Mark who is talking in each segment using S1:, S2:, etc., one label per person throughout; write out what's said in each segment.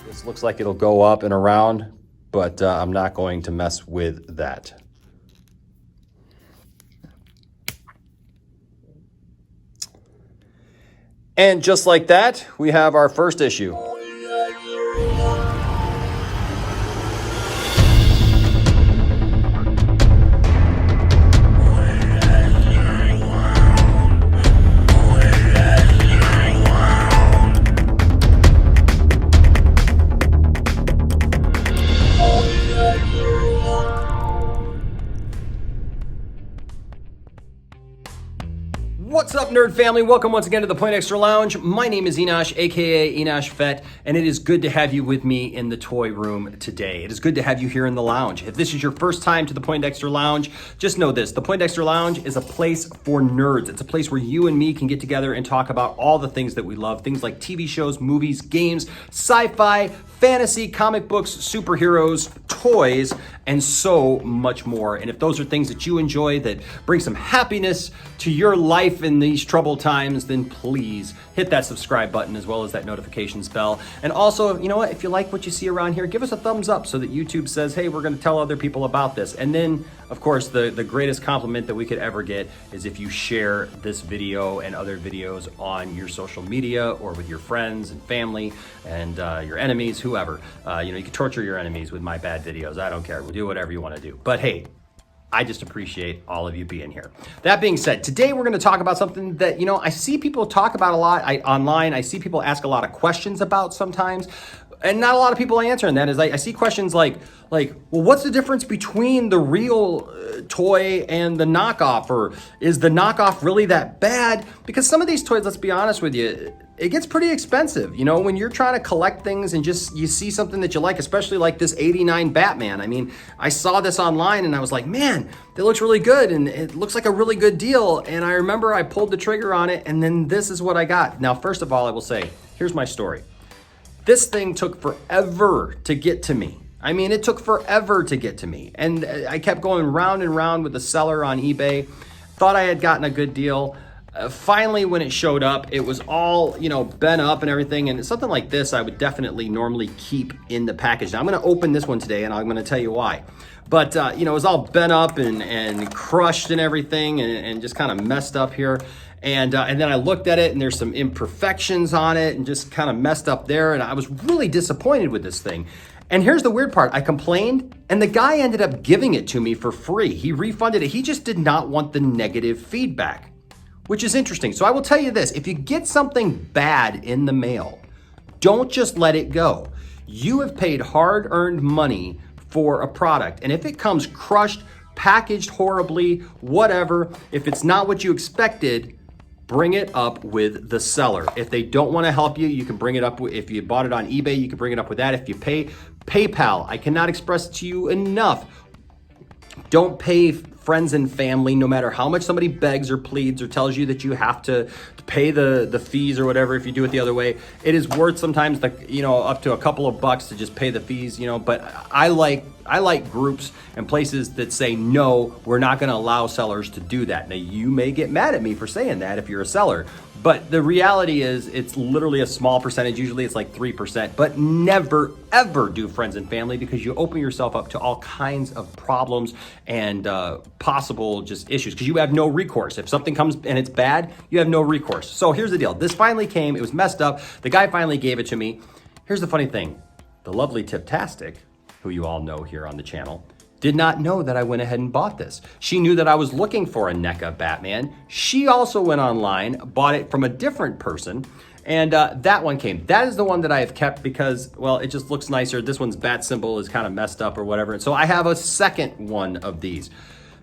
S1: This looks like it'll go up and around, but I'm not going to mess with that. And just like that, we have our first issue. What's up, nerd family? Welcome once again to the Poindexter Lounge. My name is Enosh, aka Enosh Fett, and it is good to have you with me in the toy room today. It is good to have you here in the lounge. If this is your first time to the Poindexter Lounge, just know this: the Poindexter Lounge is a place for nerds. It's a place where you and me can get together and talk about all the things that we love, things like TV shows, movies, games, sci-fi, fantasy, comic books, superheroes, toys, and so much more. And if those are things that you enjoy that bring some happiness to your life in these troubled times, then please hit that subscribe button as well as that notifications bell. And also, you know what, if you like what you see around here, give us a thumbs up so that YouTube says, hey, we're gonna tell other people about this. And then, of course, the greatest compliment that we could ever get is if you share this video and other videos on your social media or with your friends and family and your enemies, whoever. You can torture your enemies with my bad videos. I don't care. We'll do whatever you want to do. But hey, I just appreciate all of you being here. That being said, today we're going to talk about something that, I see people talk about a lot online. I see people ask a lot of questions about sometimes, and not a lot of people answer. And that is, I see questions like, well, what's the difference between the real toy and the knockoff? Or is the knockoff really that bad? Because some of these toys, let's be honest with you, it gets pretty expensive. When you're trying to collect things and just you see something that you like, especially like this 89 Batman. I mean, I saw this online and I was like, man, that looks really good and it looks like a really good deal. And I remember I pulled the trigger on it and then this is what I got. Now, first of all, I will say, here's my story. This thing took forever to get to me. I mean, it took forever to get to me. And I kept going round and round with the seller on eBay. Thought I had gotten a good deal. Finally, when it showed up, it was all, bent up and everything. And something like this, I would definitely normally keep in the package. Now, I'm going to open this one today, and I'm going to tell you why. But, it was all bent up and crushed and everything and just kind of messed up here. And then I looked at it, and there's some imperfections on it and just kind of messed up there. And I was really disappointed with this thing. And here's the weird part. I complained, and the guy ended up giving it to me for free. He refunded it. He just did not want the negative feedback, which is interesting. So I will tell you this: if you get something bad in the mail, don't just let it go. You have paid hard-earned money for a product. And if it comes crushed, packaged horribly, whatever, if it's not what you expected, bring it up with the seller. If they don't want to help you, you can bring it up. If you bought it on eBay, you can bring it up with that. If you pay PayPal, I cannot express to you enough, don't pay friends and family, no matter how much somebody begs or pleads or tells you that you have to pay the fees or whatever. If you do it the other way, it is worth sometimes up to a couple of bucks to just pay the fees, but I like groups and places that say, no, we're not going to allow sellers to do that. Now, you may get mad at me for saying that if you're a seller, but the reality is it's literally a small percentage. Usually it's like 3%, but never, ever do friends and family, because you open yourself up to all kinds of problems and possible just issues, because you have no recourse. If something comes and it's bad, you have no recourse. So here's the deal. This finally came. It was messed up. The guy finally gave it to me. Here's the funny thing. The lovely Tiptastic, who you all know here on the channel, did not know that I went ahead and bought this. She knew that I was looking for a NECA Batman. She also went online, bought it from a different person, and that one came. That is the one that I have kept because, well, it just looks nicer. This one's bat symbol is kind of messed up or whatever. And so I have a second one of these.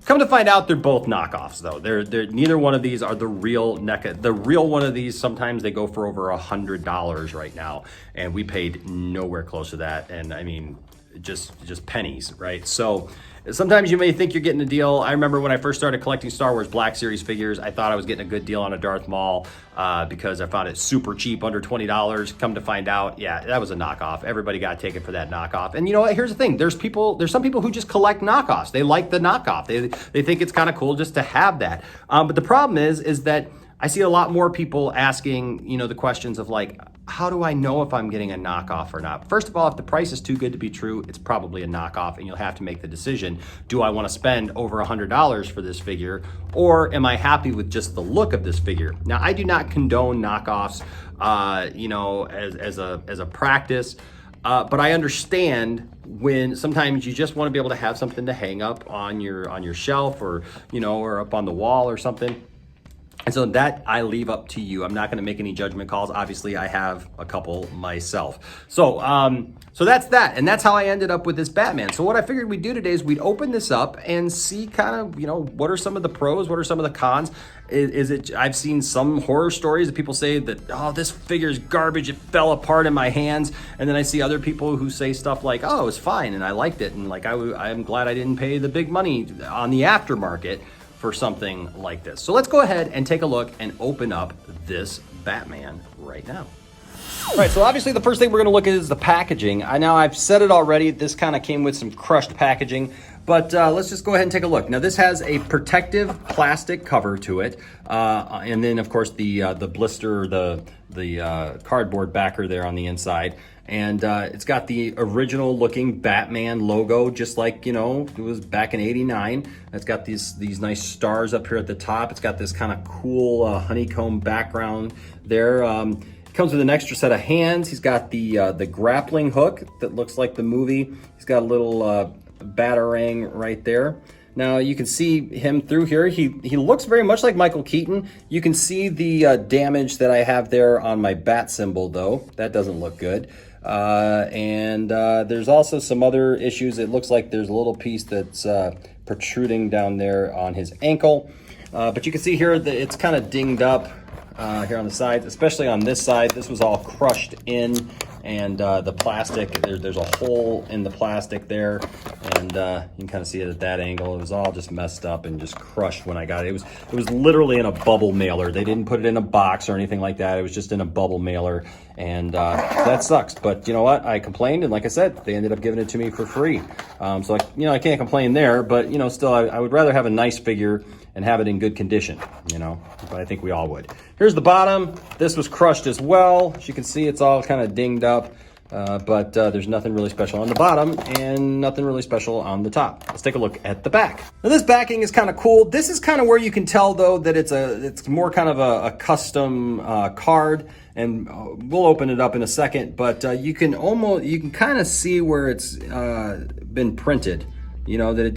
S1: Come to find out, they're both knockoffs, though. They're neither one of these are the real NECA. The real one of these, sometimes they go for over $100 right now, and we paid nowhere close to that. And I mean, just pennies, right? So sometimes you may think you're getting a deal. I remember when I first started collecting Star Wars Black Series figures, I thought I was getting a good deal on a Darth Maul because I found it super cheap, under $20. Come to find out, yeah, that was a knockoff. Everybody got taken for that knockoff. And you know what? Here's the thing. There's some people who just collect knockoffs. They like the knockoff. They think it's kind of cool just to have that. But the problem is that I see a lot more people asking, the questions of like, how do I know if I'm getting a knockoff or not? First of all, if the price is too good to be true, it's probably a knockoff, and you'll have to make the decision. Do I want to spend over $100 for this figure, or am I happy with just the look of this figure? Now, I do not condone knockoffs, you know, as a practice, but I understand when sometimes you just want to be able to have something to hang up on your shelf, or, you know, or up on the wall or something. And so that I leave up to you. I'm not going to make any judgment calls. Obviously, I have a couple myself. So that's that. And that's how I ended up with this Batman. So what I figured we'd do today is we'd open this up and see kind of, you know, what are some of the pros? What are some of the cons? I've seen some horror stories that people say that, oh, this figure is garbage. It fell apart in my hands. And then I see other people who say stuff like, oh, it's fine, and I liked it. And like, I'm glad I didn't pay the big money on the aftermarket for something like this. So let's go ahead and take a look and open up this Batman right now. All right, so obviously the first thing we're gonna look at is the packaging. I've said it already, this kind of came with some crushed packaging, but let's just go ahead and take a look. Now this has a protective plastic cover to it, and then of course the blister, the cardboard backer there on the inside. And it's got the original looking Batman logo, just like, you know, it was back in '89. It's got these nice stars up here at the top. It's got this kind of cool honeycomb background there. It comes with an extra set of hands. He's got the grappling hook that looks like the movie. He's got a little batarang right there. Now you can see him through here. He looks very much like Michael Keaton. You can see the damage that I have there on my bat symbol, though. That doesn't look good. And there's also some other issues. It looks like there's a little piece that's protruding down there on his ankle. But you can see here that it's kind of dinged up here on the sides, especially on this side. This was all crushed in, and the plastic, there's a hole in the plastic there, and you can kind of see it at that angle. It was all just messed up and just crushed when I got it. It was literally in a bubble mailer. They didn't put it in a box or anything like that. It was just in a bubble mailer, and that sucks. But you know what? I complained, and like I said, they ended up giving it to me for free. So I can't complain there, but you know, still, I would rather have a nice figure and have it in good condition, you know, but I think we all would. Here's the bottom. This was crushed as well. As you can see, it's all kind of dinged up, but there's nothing really special on the bottom and nothing really special on the top. Let's take a look at the back. Now this backing is kind of cool. This is kind of where you can tell though that it's more kind of a custom card, and we'll open it up in a second, but you can kind of see where it's been printed. You know, that it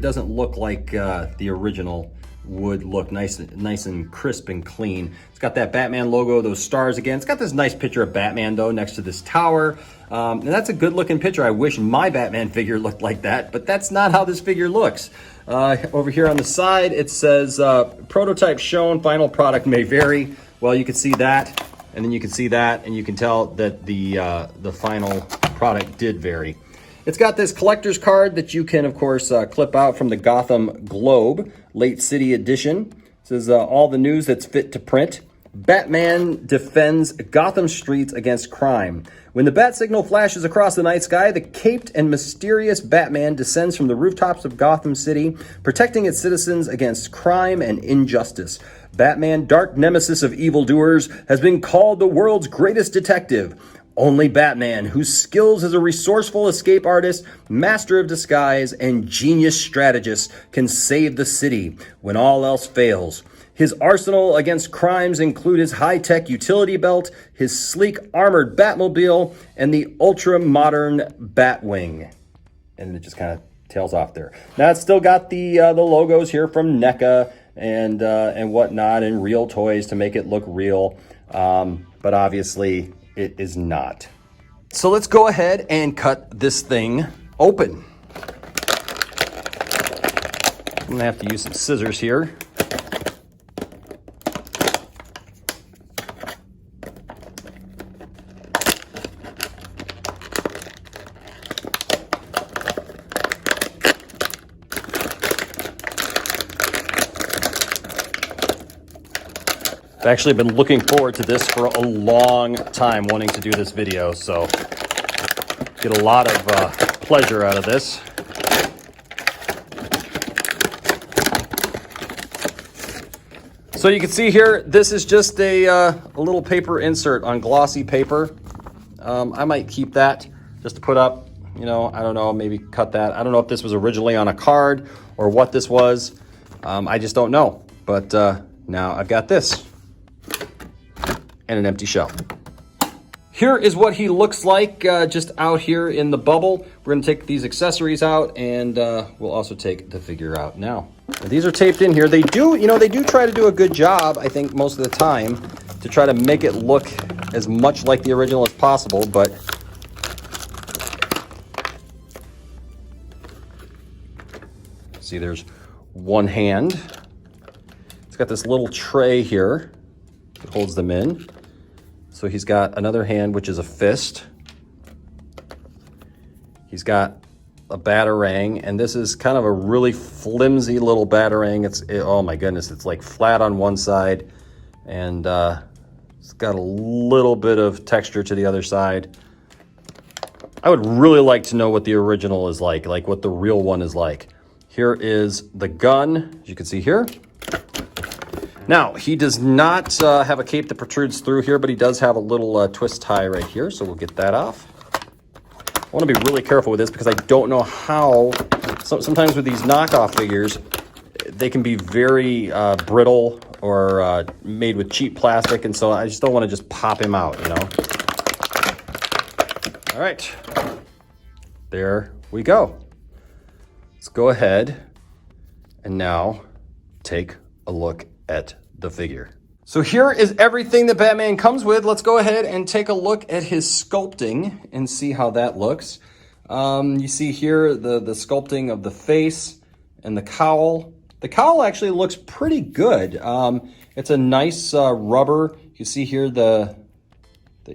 S1: doesn't look like the original would look, nice and crisp and clean. It's got that Batman logo, those stars again. It's got this nice picture of Batman though next to this tower, and that's a good looking picture. I wish my Batman figure looked like that, but that's not how this figure looks. Over here on the side it says prototype shown, final product may vary. Well, you can see that, and then you can see that, and you can tell that the final product did vary. It's got this collector's card that you can, of course, clip out from the Gotham Globe, Late City Edition. It says all the news that's fit to print. Batman defends Gotham streets against crime. When the bat signal flashes across the night sky, the caped and mysterious Batman descends from the rooftops of Gotham City, protecting its citizens against crime and injustice. Batman, dark nemesis of evildoers, has been called the world's greatest detective. Only Batman, whose skills as a resourceful escape artist, master of disguise, and genius strategist, can save the city when all else fails. His arsenal against crimes include his high-tech utility belt, his sleek armored Batmobile, and the ultra-modern Batwing. And it just kind of tails off there. Now it's still got the logos here from NECA and whatnot, and real toys to make it look real. But obviously it is not. So let's go ahead and cut this thing open. I'm gonna have to use some scissors here. I've actually been looking forward to this for a long time, wanting to do this video, so get a lot of pleasure out of this. So you can see here, this is just a little paper insert on glossy paper. I might keep that just to put up, you know, I don't know, maybe cut that. I don't know if this was originally on a card or what this was. I just don't know. But now I've got this and an empty shell. Here is what he looks like just out here in the bubble. We're gonna take these accessories out, and we'll also take the figure out now. These are taped in here. They do, you know, they do try to do a good job, I think, most of the time, to try to make it look as much like the original as possible, but see, there's one hand. It's got this little tray here that holds them in. So he's got another hand, which is a fist. He's got a batarang, and this is kind of a really flimsy little batarang. Oh my goodness, it's like flat on one side, and it's got a little bit of texture to the other side. I would really like to know what the original is like what the real one is like. Here is the gun, as you can see here. Now, he does not have a cape that protrudes through here, but he does have a little twist tie right here, so we'll get that off. I want to be really careful with this because I don't know how, sometimes with these knockoff figures, they can be very brittle or made with cheap plastic, and so I just don't want to just pop him out, you know. All right, there we go. Let's go ahead and now take a look at the figure. So here is everything that Batman comes with. Let's go ahead and take a look at his sculpting and see how that looks. You see here the sculpting of the face and the cowl. The cowl actually looks pretty good. It's a nice rubber. You see here the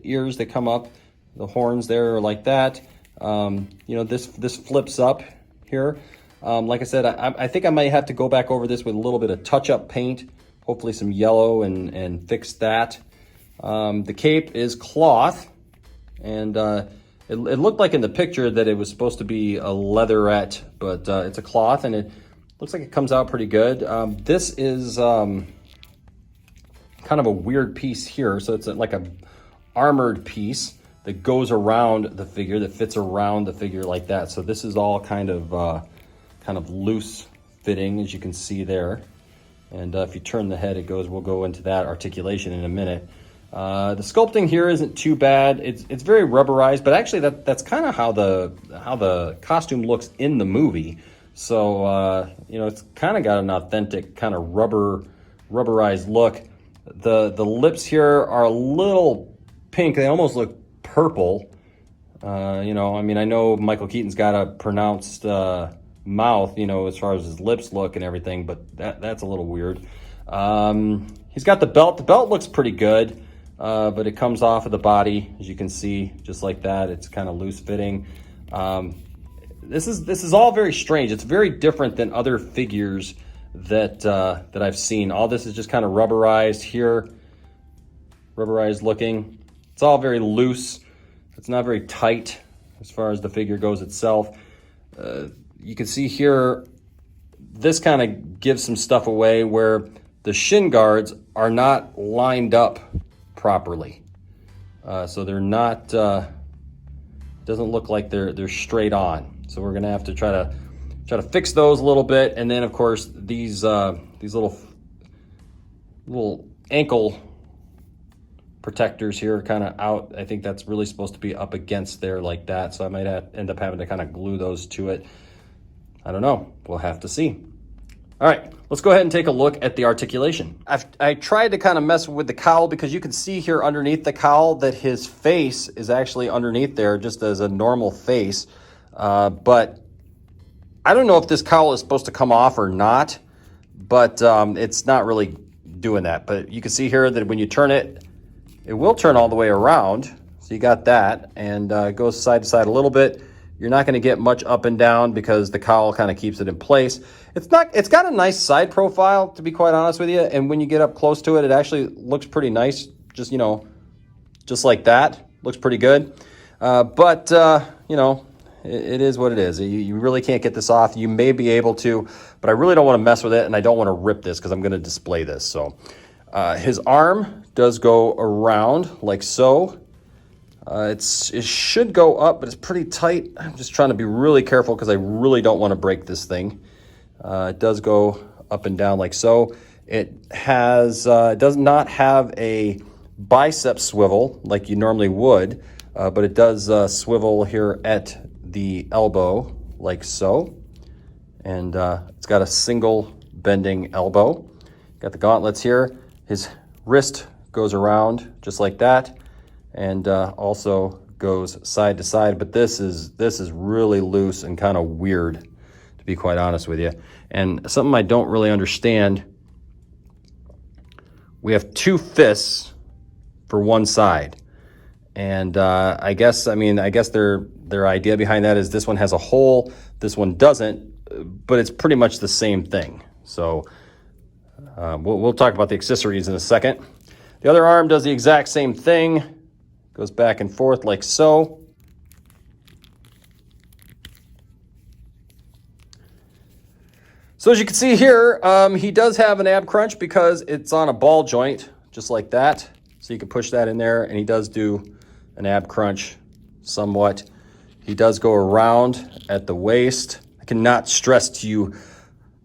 S1: ears that come up, the horns there are like that. You know, this flips up here. Like I said, I think I might have to go back over this with a little bit of touch-up paint, hopefully some yellow, and fix that. The cape is cloth, and it looked like in the picture that it was supposed to be a leatherette, but it's a cloth, and it looks like it comes out pretty good. This is kind of a weird piece here, so it's like a armored piece that goes around the figure, that fits around the figure like that. So this is all kind of loose fitting, as you can see there. And if you turn the head, we'll go into that articulation in a minute. The sculpting here isn't too bad. It's very rubberized, but actually that's kind of how the costume looks in the movie. So you know, it's kind of got an authentic kind of rubberized look. The lips here are a little pink. They almost look purple. You know, I mean, I know Michael Keaton's got a pronounced mouth, you know, as far as his lips look and everything, but that's a little weird. He's got the belt. The belt looks pretty good, but it comes off of the body, as you can see, just like that. It's kind of loose fitting. This is all very strange. It's very different than other figures that I've seen. All this is just kind of rubberized here, rubberized looking. It's all very loose. It's not very tight as far as the figure goes itself. You can see here, this kind of gives some stuff away where the shin guards are not lined up properly. So they're not, doesn't look like they're straight on. So we're gonna have to try to fix those a little bit. And then of course, these little ankle protectors here are kind of out. I think that's really supposed to be up against there like that. So I might end up having to kind of glue those to it. I don't know. We'll have to see. All right, let's go ahead and take a look at the articulation. I tried to kind of mess with the cowl because you can see here underneath the cowl that his face is actually underneath there just as a normal face. But I don't know if this cowl is supposed to come off or not, but it's not really doing that. But you can see here that when you turn it, it will turn all the way around. So you got that, and it goes side to side a little bit. You're not going to get much up and down because the cowl kind of keeps it in place. It's got a nice side profile, to be quite honest with you. And when you get up close to it, it actually looks pretty nice. Just, just like that. Looks pretty good. But you know, it is what it is. You really can't get this off. You may be able to, but I really don't want to mess with it, and I don't want to rip this because I'm going to display this. So his arm does go around like so. It should go up, but it's pretty tight. I'm just trying to be really careful because I really don't want to break this thing. It does go up and down like so. It does not have a bicep swivel like you normally would, but it does swivel here at the elbow like so. And it's got a single bending elbow. Got the gauntlets here. His wrist goes around just like that, and also goes side to side. But this is really loose and kind of weird, to be quite honest with you. And something I don't really understand, we have two fists for one side. And I guess their idea behind that is this one has a hole, this one doesn't, but it's pretty much the same thing. So we'll talk about the accessories in a second. The other arm does the exact same thing, goes back and forth like so. So as you can see here, he does have an ab crunch because it's on a ball joint, just like that. So you can push that in there, and he does do an ab crunch somewhat. He does go around at the waist. I cannot stress to you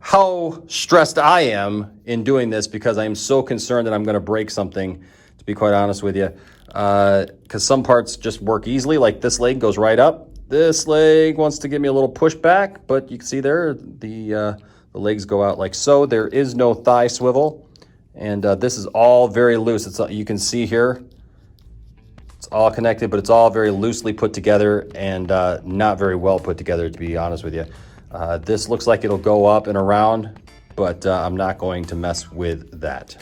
S1: how stressed I am in doing this because I am so concerned that I'm going to break something, to be quite honest with you. Because some parts just work easily, like this leg goes right up. This leg wants to give me a little push back, but you can see there the legs go out like so. There is no thigh swivel, and this is all very loose. You can see here, it's all connected, but it's all very loosely put together and not very well put together, to be honest with you. This looks like it'll go up and around, but I'm not going to mess with that.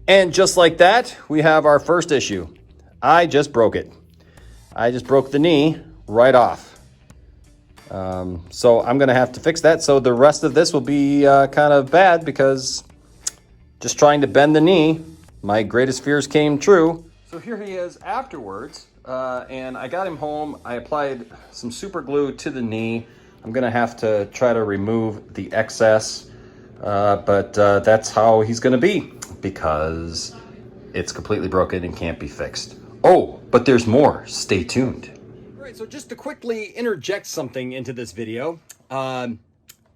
S1: And just like that, we have our first issue. I just broke it. I just broke the knee right off. So I'm going to have to fix that. So the rest of this will be kind of bad because just trying to bend the knee, my greatest fears came true. So here he is afterwards, and I got him home. I applied some super glue to the knee. I'm going to have to try to remove the excess, but that's how he's going to be because it's completely broken and can't be fixed. Oh, but there's more. Stay tuned. All right, so just to quickly interject something into this video,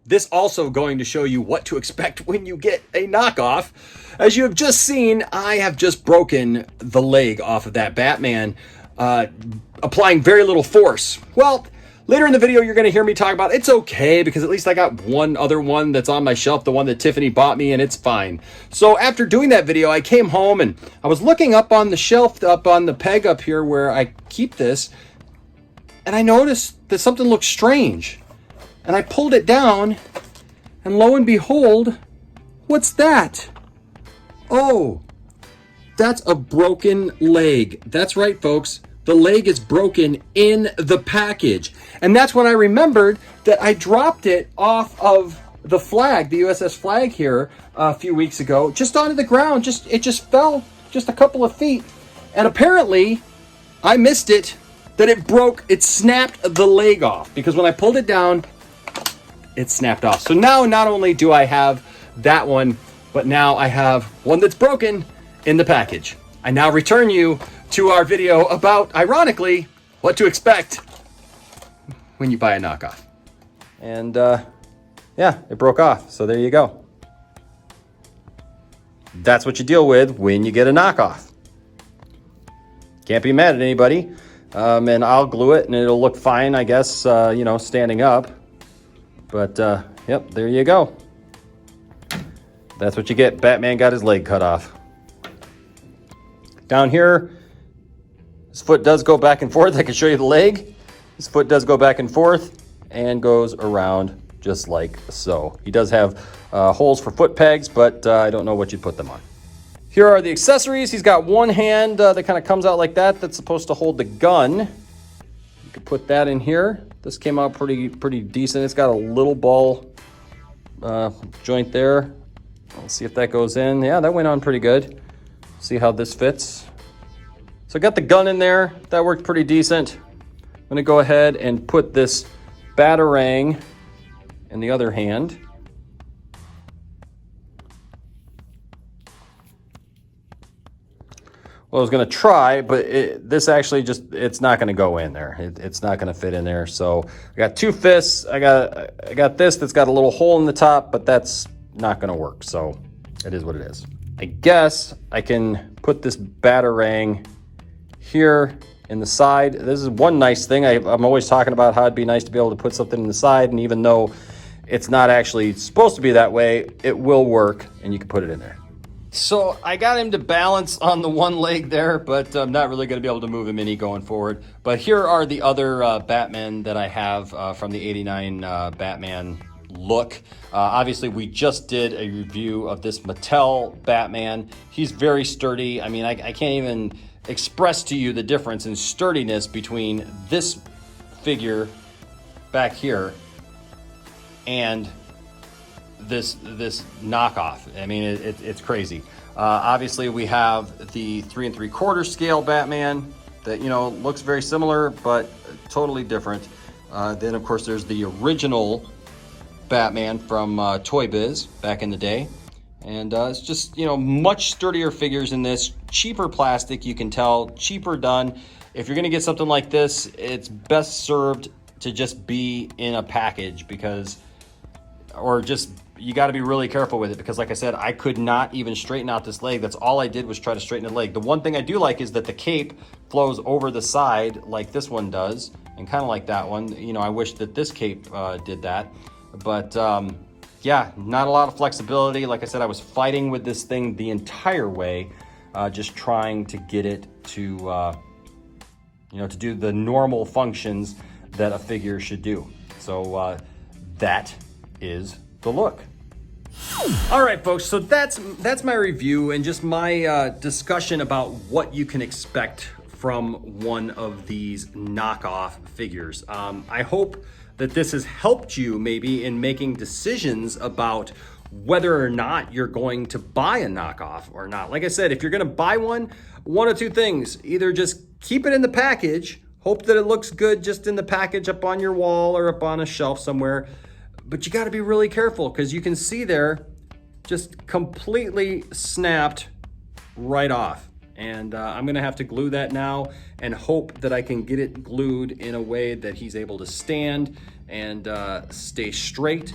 S1: this also going to show you what to expect when you get a knockoff. As you have just seen, I have just broken the leg off of that Batman, applying very little force. Well, later in the video, you're going to hear me talk about it's okay because at least I got one other one that's on my shelf, the one that Tiffany bought me, and it's fine. So after doing that video, I came home and I was looking up on the shelf, up on the peg up here where I keep this, and I noticed that something looked strange. And I pulled it down, and lo and behold, what's that? Oh, that's a broken leg. That's right, folks. The leg is broken in the package. And that's when I remembered that I dropped it off of the flag, the USS flag here a few weeks ago, just onto the ground. It just fell just a couple of feet. And apparently, I missed it, that it snapped the leg off. Because when I pulled it down, it snapped off. So now not only do I have that one, but now I have one that's broken in the package. I now return you to our video about, ironically, what to expect when you buy a knockoff. And yeah, it broke off. So there you go. That's what you deal with when you get a knockoff. Can't be mad at anybody. And I'll glue it and it'll look fine, I guess, standing up. But yep, there you go. That's what you get. Batman got his leg cut off. Down here, his foot does go back and forth. I can show you the leg. His foot does go back and forth and goes around just like so. He does have holes for foot pegs, but I don't know what you'd put them on. Here are the accessories. He's got one hand that kind of comes out like that. That's supposed to hold the gun. You could put that in here. This came out pretty decent. It's got a little ball joint there. Let's see if that goes in. Yeah, that went on pretty good. See how this fits. So I got the gun in there. That worked pretty decent. I'm gonna go ahead and put this batarang in the other hand. Well, I was gonna try, but this actually it's not gonna go in there. It's not gonna fit in there. So I got two fists. I got this that's got a little hole in the top, but that's not gonna work. So it is what it is. I guess I can put this batarang here in the side. This is one nice thing. I'm always talking about how it'd be nice to be able to put something in the side, and even though it's not actually supposed to be that way, it will work, and you can put it in there. So I got him to balance on the one leg there, but I'm not really going to be able to move him any going forward. But here are the other Batman that I have from the '89 Batman look. Obviously, we just did a review of this Mattel Batman. He's very sturdy. I mean, I can't even express to you the difference in sturdiness between this figure back here and this knockoff. I mean, it's crazy. Obviously, we have the 3 3/4 scale Batman that, you know, looks very similar, but totally different. Then, of course, there's the original Batman from Toy Biz back in the day. And it's just, you know, much sturdier figures in this. Cheaper plastic, you can tell, cheaper done. If you're going to get something like this, it's best served to just be in a package because, or just, you got to be really careful with it because, like I said, I could not even straighten out this leg. That's all I did was try to straighten the leg. The one thing I do like is that the cape flows over the side like this one does and kind of like that one. You know, I wish that this cape did that. But yeah, not a lot of flexibility. Like I said, I was fighting with this thing the entire way, just trying to get it to, you know, to do the normal functions that a figure should do. So that is the look. All right, folks, so that's my review and just my discussion about what you can expect from one of these knockoff figures. I hope that this has helped you maybe in making decisions about whether or not you're going to buy a knockoff or not. Like I said, if you're gonna buy one of two things. Either just keep it in the package, hope that it looks good just in the package up on your wall or up on a shelf somewhere, but you gotta be really careful because you can see there, just completely snapped right off. And I'm gonna have to glue that now and hope that I can get it glued in a way that he's able to stand and stay straight,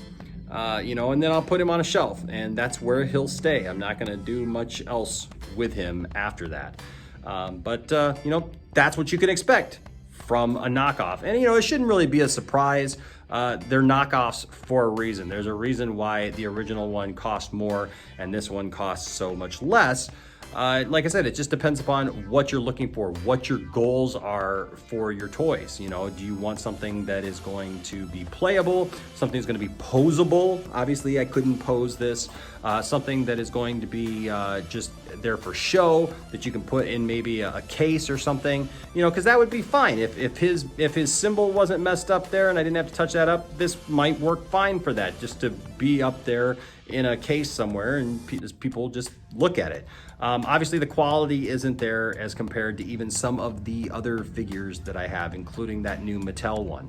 S1: you know, and then I'll put him on a shelf and that's where he'll stay. I'm not gonna do much else with him after that. But you know, that's what you can expect from a knockoff. And you know, it shouldn't really be a surprise. They're knockoffs for a reason. There's a reason why the original one cost more and this one costs so much less. Like I said, it just depends upon what you're looking for, what your goals are for your toys. You know, do you want something that is going to be playable, something that's going to be posable? Obviously, I couldn't pose this. Something that is going to be just there for show, that you can put in maybe a case or something, you know, because that would be fine. If his symbol wasn't messed up there and I didn't have to touch that up, this might work fine for that, just to be up there in a case somewhere and people just look at it. Obviously, the quality isn't there as compared to even some of the other figures that I have, including that new Mattel one.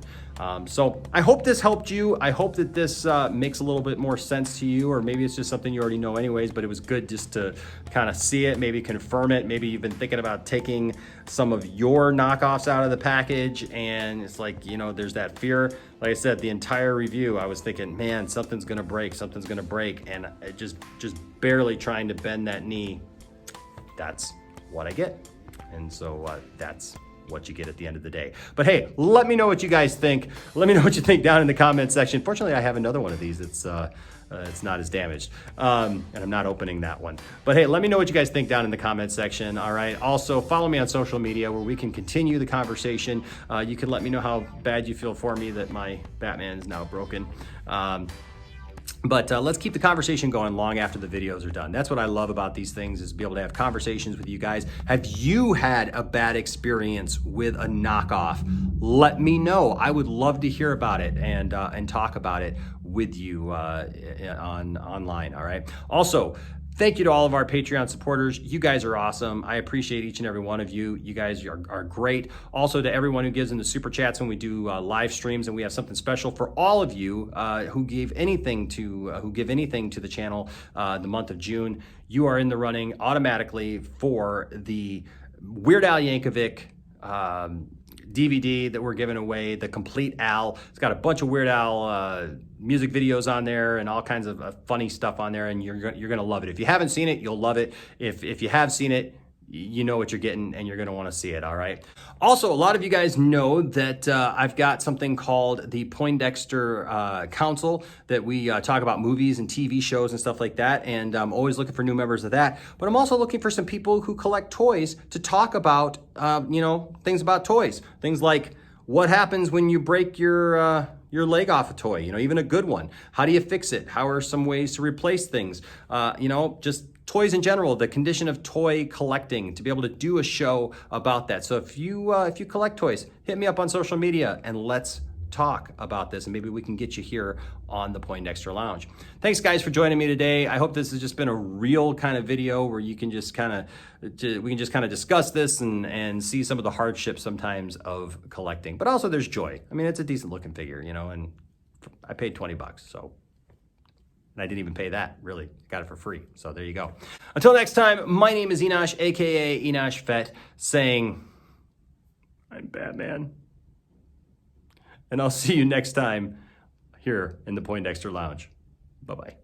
S1: So I hope this helped you. I hope that this makes a little bit more sense to you, or maybe it's just something you already know anyways, but it was good just to kind of see it, maybe confirm it. Maybe you've been thinking about taking some of your knockoffs out of the package and it's like, you know, there's that fear. Like I said, the entire review, I was thinking, man, something's gonna break, and it just barely trying to bend that knee. That's what I get. And so that's what you get at the end of the day. But hey, let me know what you guys think. Let me know what you think down in the comment section. Fortunately, I have another one of these. It's not as damaged, and I'm not opening that one. But hey, let me know what you guys think down in the comment section. All right. Also, follow me on social media where we can continue the conversation. You can let me know how bad you feel for me that my Batman is now broken. But let's keep the conversation going long after the videos are done. That's what I love about these things, is be able to have conversations with you guys. Have you had a bad experience with a knockoff? Let me know. I would love to hear about it and talk about it with you online. All right. Also, thank you to all of our Patreon supporters. You guys are awesome. I appreciate each and every one of you. You guys are great. Also, to everyone who gives in the super chats when we do live streams, and we have something special for all of you who give anything to the channel the month of June. You are in the running automatically for the Weird Al Yankovic DVD that we're giving away, the Complete Al. It's got a bunch of Weird Al music videos on there and all kinds of funny stuff on there, and you're gonna love it. If you haven't seen it, you'll love it. If you have seen it, you know what you're getting, and you're gonna want to see it. All right. Also, a lot of you guys know that I've got something called the Poindexter Council, that we talk about movies and TV shows and stuff like that. And I'm always looking for new members of that. But I'm also looking for some people who collect toys to talk about, things about toys. Things like what happens when you break your leg off a toy, even a good one. How do you fix it? How are some ways to replace things? Just toys in general, the condition of toy collecting, to be able to do a show about that. So if you collect toys, hit me up on social media and let's talk about this, and maybe we can get you here on the Poindexter Lounge. Thanks guys for joining me today. I hope this has just been a real kind of video where you can we can just kind of discuss this and see some of the hardships sometimes of collecting, but also there's joy. I mean, it's a decent looking figure, and I paid $20, so. And I didn't even pay that, really. Got it for free. So there you go. Until next time, my name is Enosh, aka Enosh Fett, saying, I'm Batman. And I'll see you next time here in the Poindexter Lounge. Bye-bye.